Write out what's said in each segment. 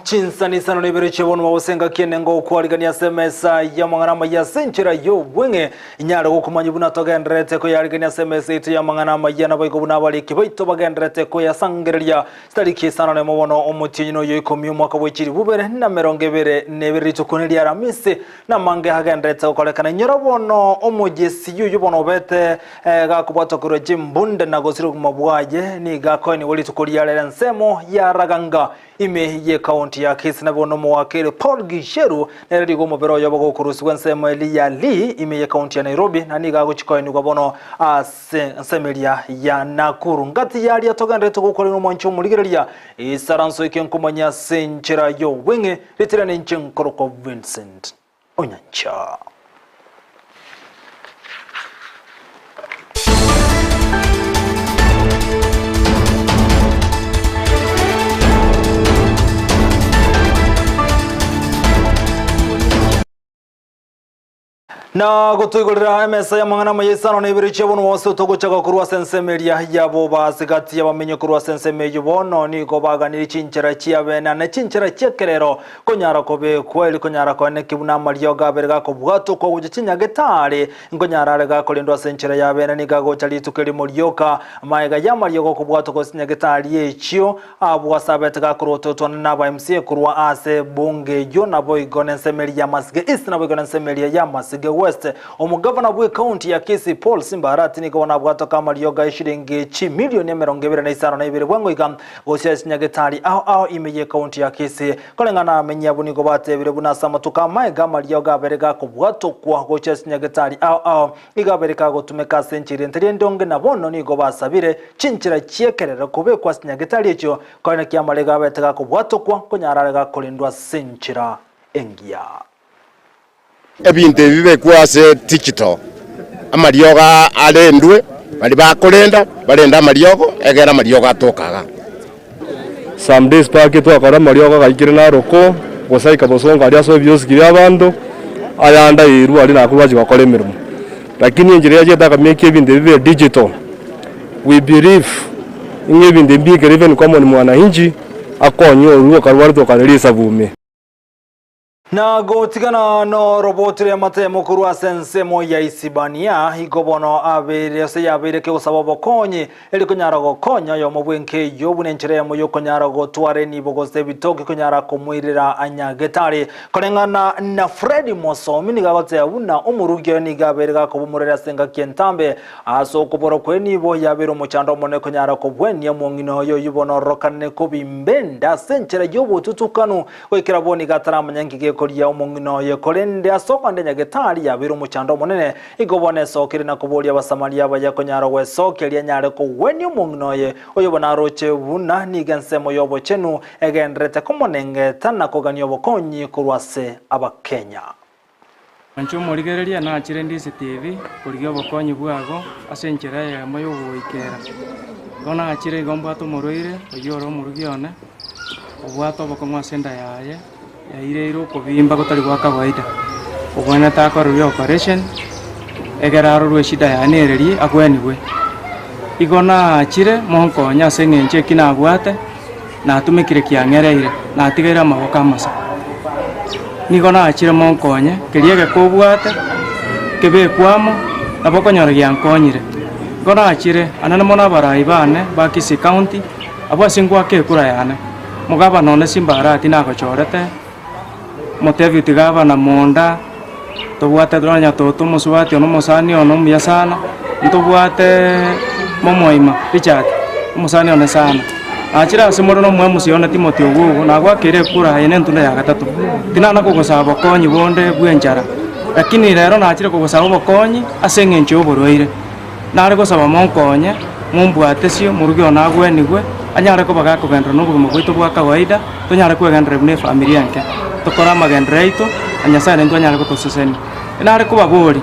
Chinsa ni Isano na Ibere chebonu wasenga kienengo kualigania semesa ya manganama ya senchira yo wenge inyara gukumanya buna togendrete ko yaligania semesa itu ya manganama ya nabaiko buna bali kibaito bagendrete ko ya sangereria stariki Isano ne mobono omutinyo yo ikomi mwaka wechiri bubere na merongebere nebiri tukunelia ramise na mange hagendrete ko kolekana nyorobono omugesi yo bono bete gakubwato kuro jimbunde na gosiru kumabwaje ni gakoni wali tukulia lensemo ya raganga ime ye county ya Kisii na bono mwakere Paul Gisheru na redi gomo bero yobo kukurusi wensemo ya li ime ye county ya Nairobi na niga guchikoini kwa bono semelia ya Nakuru ngati yali ya togandre tukukoli no mwancho muligerelia isaranso ikenkumanya senchira yo wenge litirane nchenkoro Vincent Onyancha. Na gutwigurira emesa ya mangana ya Isano na Ibere chebonu wose utogochaga kurwa sensemeria yabo basigati yabamenye kurwa sensemeyo bono ni gobaganira chinchira chiabena na chinchira chekerero konyara kobe kweli konyara kone kibuna mariyo gaberga ko bwato ko guchinya getare ngonyara rega kolendwa senchira yabena ni gago chali tukeli muryoka maiga ya mariyo ko bwato ko sinya getari echio abwa sabetga kuroto tona ba MC kurwa ase bunge yo na boy gonensemeria masge isna boy gonensemeria ya masge West omugavana bwe county ya Kisii Paul Simbarati ni gona bwato kama liyoga shilingi milioni 25 na Ibere bwango iga gosya nyagetari aho imeye county ya Kisii kolengana amenya buni go batebire buna samatuka maiga liyoga berega ko bwato kwa gosya nyagetari aho iga bereka go tumeka senchiri ntirendonge na bono ni go basabire chinchira chiekerera kube kwa nyagetari echo kolena kiamalega betega ko bwato kwa konyararega kolendwa senchira engia ebinte bibe kwase digital amarioga arendwe bali bakolenda balenda amariogo egera amarioga atokaga some days back twakora amarioga gaikire na roko gosaika bosonga ali aso byosikire abantu ayanda iru ali nakubaji bakole mirimo lakini engineer yeta kameke ebinte bibe digital we believe ebinte bigere even common mwananchi akonyo uruo karwarto kanelisa bume na gotigana no robotire matemo kurwa sensemo ya Isibania igobono abere se yabere ke usababo konye eliko nyara go konya yo mubwenke yo bunenchire mo yo konyara go tware ni bogose bitoke konyara komwirira anyagetari kolengana na Freddy Mosomi ni gagote abuna umuruge ni gabere ga kubumurira senga kentambe aso kuboro kweni bo yabero muchando mone konyara ko bweni mongino yo yubono rokane ko bimbenda senchire yo bututukanu kwekira boni gatara manyangike kolia umungino ye kolende asokande nyagetari ya biro muchando monene igobone sokiri na kubolia basamaria baya konyaro we sokeli nyare ko weni umungino ye oyobona roche buna nigensemo yobo chenu egendrete komonenge tana koganyo bokonyi kurwase abakenya Ancho morigereria na chire Ndizi TV kurigyo bokonyi bwago asenchera ya moyo goikera gona chire gomba to moroire oyoro murugione obwato bokongwa senda yaye yairero kobimba gotari gwa kawaida obwana takorwa operation egeraro rweshida yanererie agweniwe igona chire monkonya sengenche kinabwate na atumikire kiangereire na atigera maboka masa nigona chire monkonye keriege kobwate kebe kwamo nabokonyora giankonyire gona chire anana mona barai bane ba Kisii county abwasingwa ke kura yane mugaba none Simbarati nagochorete motevi tigaba na monda tobwate dronya toto muswati ono musani ono myasana ntobwate momoima Richard musani ono sana achira simoro no mwe musiona Timothy ogugu na gwakire kura ene ntunda ya gatatu tinana kugosaba konyi bonde bwenjara lakini rero nachire kugosaba bokonyi asengenche oborwaire nare gosaba monkonye mumbwate sio murugi ona gwenigwe anyare ko baga kugendra no bugimo bwito bwa kawaida tonyare kugendra ne familia yanke tokora magendra ito anyasane ndo anyare kutoseseni inare kuba bori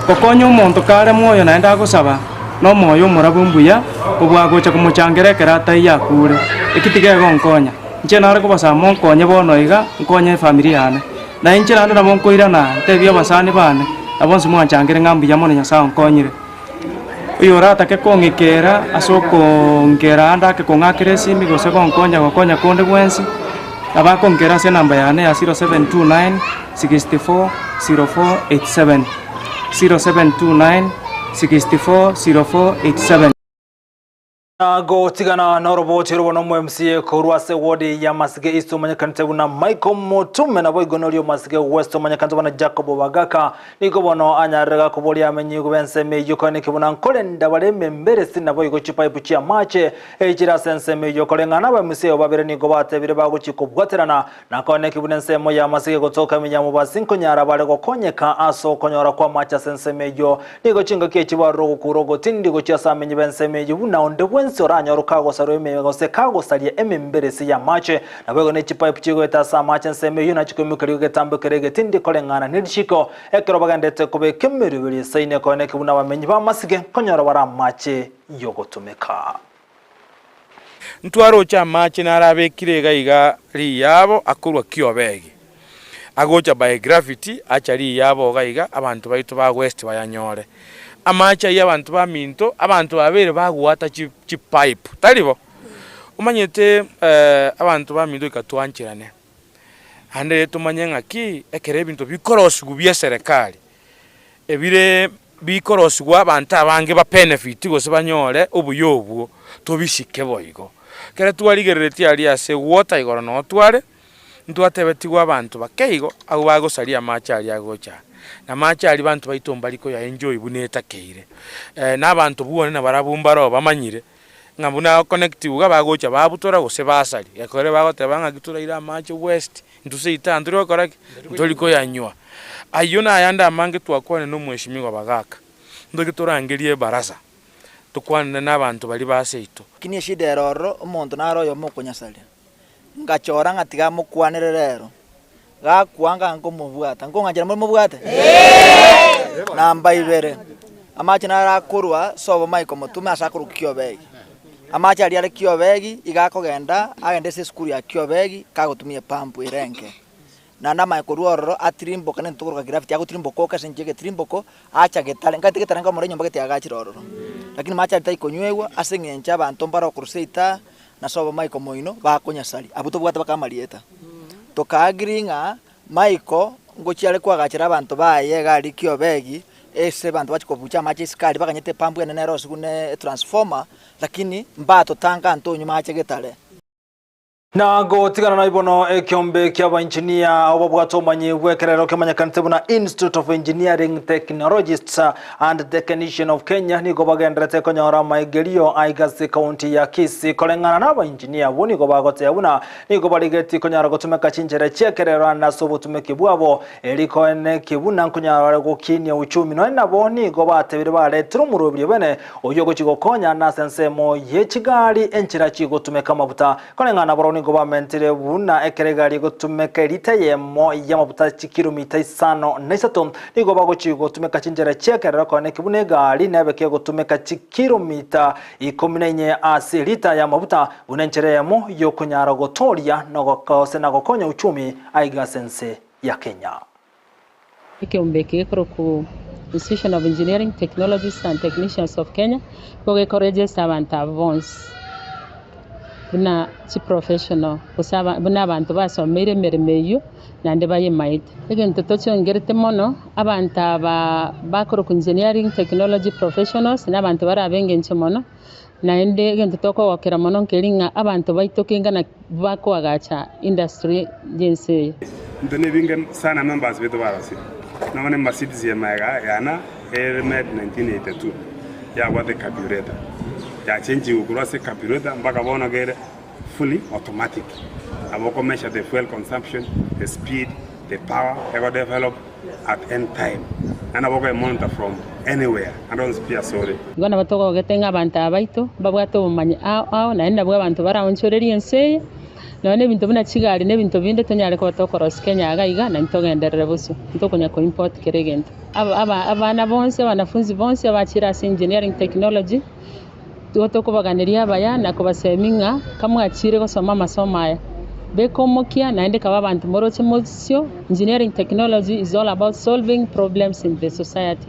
kokonyo umuntu kare moyo naenda gusaba no moyo murabumbuya kubwa gocha kumuchangerekera taiya kure ikitige gonkonya nche nare kubasa monkonye bono iga nkonye familia yane na inche nande na monkoira na tebyo basani bane abonse mwanchangere ngambu ya mono nyasa onkonyire uyorata ke kongikera asoko ngera anda ke kongakire simi gose konkonya konde gwensi abakonkera ase namba yane ya 0729 64 0487 0729 64 0487. Nago tigana noroboti rubono mu MCA korwase wodi ya Masige East manyakanite buna Michael Motume na boigonolio Masige West manyakanite bana Jacob Bagaka niko bono anyarega kuboli amenyi kubenseme yukone kibuna nkolenda bareme mbere sina boigo chipipe chia mache ejira senseme yukole ngana ba MCA babere niko batebire bagukikubwaterana nakone kibunensemo ya Masige gotoka minyamu basinko nyara bare gokonyeka aso konyora kwa macha senseme yo niko chinga kechibaro kurogo tindi gochasa amenyi benseme yubuna onde Nsora rukago sarome gose kago salie ememberesi ya mache na bego ne chipipe chigo etasa mache nseme yuna chikomukari getambe kerege tindi kolengana nidishiko ekero bagandete kube kemerubiri saine kone kibuna bamenyi ba Masige konyora bara mache yogotumeka ntwaro cha mache narabekire gaiga ri yabo akurwa kiobegi agocha by gravity achari yabo gaiga abantu baitu ba West bayanyore amacha y'abantu ba minto abantu babere bagwata chi pipe talibo umanyete abantu ba minto ikatwanchirane hande tumanyenga ki ekere bintu bikorosi gubye serikali ebire bikorosi gwa abantu abange ba benefit gose banyore obuyobwo tobishike boigo kera twaligereti ali ase water igoro no tware ntwatebeti gwa abantu bakeigo abo bagosaria amacha ali agocha na macha ali bantu baitomba liko ya enjoy buneta keire n'abantu buone na barabumbaro bamanyire ngabuna connect uga bagocha babutora gose basali yakore bagotebanga gitura ira macha West ntuseita ndiro korake ntoliko yanywa ayona ayanda amange twakwane no mweshimiwa bagaka ndogitora barasa tukwane n'abantu bali baseito kinie shida eroro umuntu naroyo mukonyasali ngachora ngatiga mukwanire rero gakwanga ngo mubwata ngo ngajira muri mubwate namba Ibere amachi narakurwa sobo Michael Motume asakuru kiobegi amachi ali kiobegi igakogenda agende se skuru ya kiobegi kagotumie pampu irenke na ndama ikororo atrimbo kana ntukuruka gravity yagotrimboko kasenjege trimboko acha getale ngatigeta ngo muri nyomba gete agachiroro lakini machi ali ikonywewa asengencha abantu mbara kuruseita na sobo Michael Moino bakonyasali abuto bwata bakamalieta tokagiringa Michael ngochiale kwagachira abantu baye gali kiobegi ese bantu bachikobucha machi skali bakanyete pampu ene nero sigune transformer lakini mbato tanga ntonyu mache getale Nago tigana na ibono ekyombe kyaba engineer abo bwatomanye bwekerero kemanyakanite buna Institute of Engineering Technologists and Technician of Kenya niko bagendrete konyora maigelio aigasi county ya Kisii kolengana naba engineer buni go bagote buna niko baligeti konyara gotumeka chinjere chekerero na sobo tumekibwabo eliko ene kibuna konyara gokinya uchumi no nabo niko batebire bare turumurubire bene oyogo chigokonya na sensemo yechigali enchira chigo tumeka mabuta kolengana baro governmentire buna ekeregali gotumeka litayemo yamabuta kilomita 5 na 3 nigo bagochigo tumeka chinjera chekerera kone kibune gali nabeke gotumeka kilomita 14 asilita ya mabuta bunenchereyemo yokunyara gotoria nogokose nagokonya uchumi aigasense ya Kenya Ikiumbeke ku Institution of Engineering Technologists and Technicians of Kenya koge courageous abantu avance buna chi professional kusaba buna abantu basomere meremeyo nande bayimaite egento tochongerete mono abantu bakoro ku engineering technology professionals n'abantu barabengenche mono naende egento tokogokera mono nkeringa abantu baitokenga na bakwagacha industry jense ndone bingen sana members beto barasi namane Mercedes yemaga yana helmet 1982 ya what the carburetor ya change ukurase carburetor mpaka bona gere fully automatic aboko measure the fuel consumption, the speed, the power ego develop at any time and aboko monitor from anywhere and don't spear sorry ngona batoko getenga abantu abaito babwato bumanyi ao na enda bwa abantu baraonchoreri ense none bintu bina chigali ne bintu binde tonyale ko batokorosi Kenya agaiga na ntogenderere buso ntokonya ko import keregento abana bonse wanafunzi bonse abachira engineering technology tuotokubaganiria baya na kubaseminga kamwe achire gosoma masomo aya bekomokia naende kaba abantu moroche mosio engineering technology is all about solving problems in the society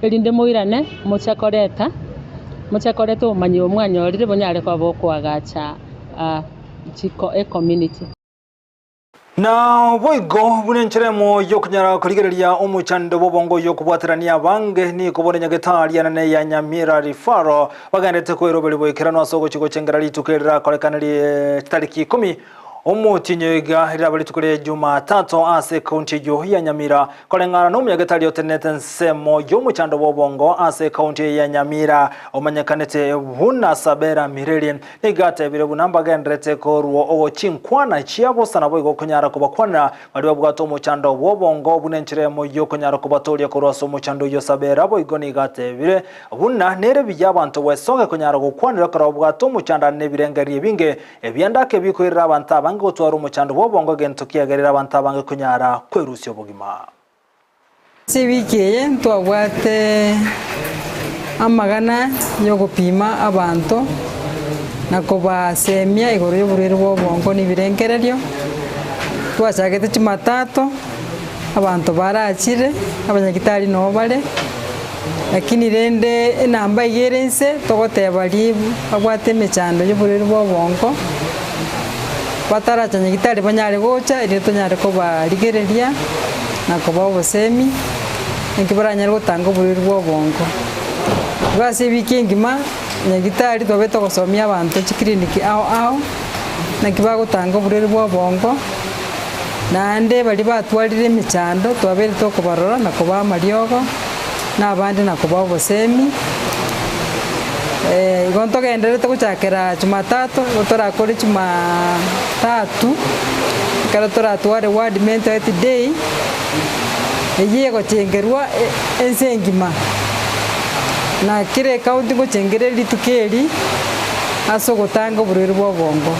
elinde moirane mochakoreta umanyi omwanya orire bonyare kwa boko agacha chiko community Na boigo bunencheremo yo kunyara kuligereria omuchando bobongo yo kubwaterania bange ni kubone nyagetari yanane ya Nyamira rifaro bagandete kwero boikerano asogo chigo chengera litukerera kolekanali tariki 10 omutinyoiga irabali tukure Jumatatu ase county yo ya Nyamira kolengana no nyagetari otenete nsemo yo muchando bobongo ase county ya Nyamira omanyakanete huna sabera mireli nigate bire bunamba gendrete koruo owo chinkwana chiabo sana boigo kunyara kubakwana baliwa bwato muchando bobongo bunenchiremo yo kunyara kubatoria korwaso muchando yo sabera boigo nigate bire buna nere bijabantu wesoge kunyara gukwanira karo bwato muchanda nebirengari binge ebyandake bikorera abantu bango twaru muchando bobongo gentukia gerera abantu bange kunyara kwerusyo bugima sibikeye ntwabwate amagana yo gupima abantu nakobasemia igoro y'uburere bobongo nibirengereryo twashagete Jumatatu abantu barachire abanyagitari no bare lakini rende enamba igerense togoteba libu abwate mechando y'uburere bobongo bataracha nyagitari banyare gocha ire tonyare ko barigereria nakoba obosemi nkibaranyare gotanga uburere bobongo base bikingima nyagitari twabeto gosomia abantu chikliniki ao nakiba gotanga uburere bobongo nande bali batwarire emechando twabere tokobarora nakoba amariogo nabandi nakoba obosemi igonto genderete guchakera Jumatatu torakore Jumatatu kara toratware ward mental health day eye gochengerwa ensengima na kire county gochengerera litukeri aso gotanga uburere bwobongo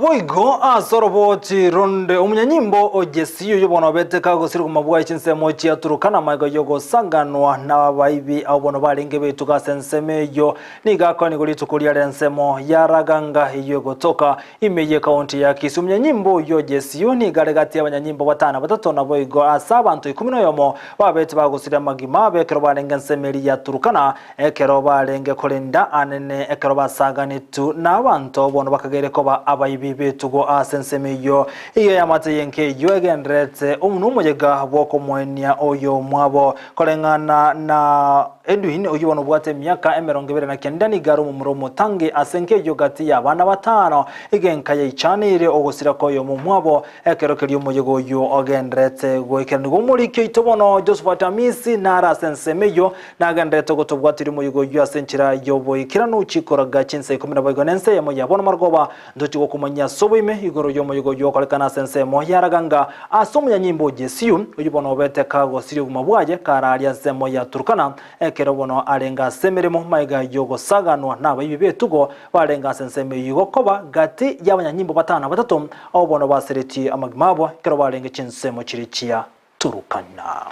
boigo asoroboti ronde umunyanyimbo ogesiyo yobona beteka gusira kumabwa ichinsemo chiaturukana maigo yogo sanganwa na baibi abono balenge betuka sensemeyo nigakoni kulitukulia lensemo yaraganga iyo gotoka imeye county ya Kisii umunyanyimbo yogesiyo ni galegati abanyanyimbo batana batatu na boigo asabantu 10 yomo babete bagusira magima bekero balenge nsemeri yaturukana ekero balenge kolenda anene ekero basaganitu na abantu bono bakagereko ba abayibi betugo asensemeyo iyo yamate yenke yogendrete umuyega bwoko mwenya oyo mwabo kolengana na Edwin uyibona bwate myaka 29 ni garu mu muromo tange asenke yogati y'abana batano igenkaye ichanire ogusira koyo mu mwabo ekerokeri umuyego yo ogendrete gwekengo muri kitobono Josephat Amisi nara sensemeyo nagendrete gotobwatiri umuyego yo asenchira yoboye kiranu chikoraga Chinsa 12 nense yamo yabona margoba ndochigo kumanya sobime igoro yo moyego yo kolekana sensemo yaraganga asomu ya nyimbo jesiyu uyibona obete kago siri kumabwaje kararia semo ya turkana ekero bono alenga semeremo maiga yogo saganwa naba ibi betugo balenga sensemo yugo koba gati y'abanyanyimbo batana batatu abo bono basereti amagmabo kero balenga chinsemo chirichia turukana.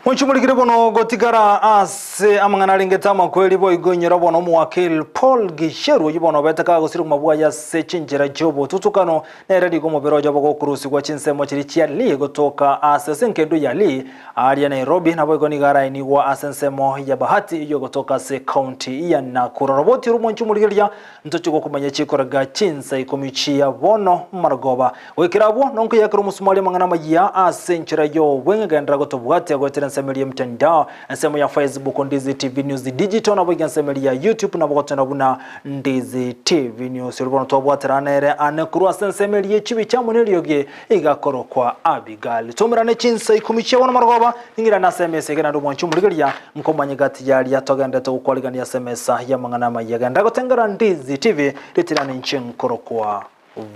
Munchumulikire bono gotigara ase amangana lingetama kweli boigo nyera bono muwakil Paul Gisheru yibono betaka gusira kumabwa ya sechinjera jobo tutukano neredi ko mubero jobo ko kurusi kwa chinsemo chirichia li gotoka ase senkendo ya li ari Nairobi na boigo nigara ni wa asensemo ya bahati iyo gotoka se county ya Nakuru roboti rumo nchumulikire ntochiko kumanya chikoraga Chinsa ikomichia bono margoba wekirabo nonko yakuru musumali mangana magia ase nchira yo wenga ndra gotobwate gotera nsemeli mtandao nsemo ya Facebook Ndizi TV News Digital na bwiga nsemeli ya YouTube na bwotana buna Ndizi TV News rubono tobwateranere anekuru asensemeli yechibi chamunelioge igakoro kwa Abigail tumirane Chinsa ikumichia wana margoba ningira na SMS gena ndo mwanchu muligeria mkomanye gati yali yatogenda to kwaligania SMS ya mangana mayaga ndago tengara Ndizi TV ritirane nchenkoro kwa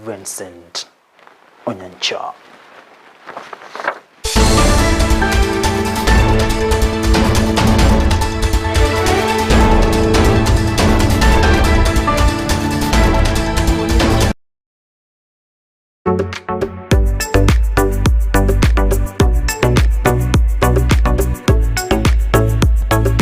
Vincent Onyancha.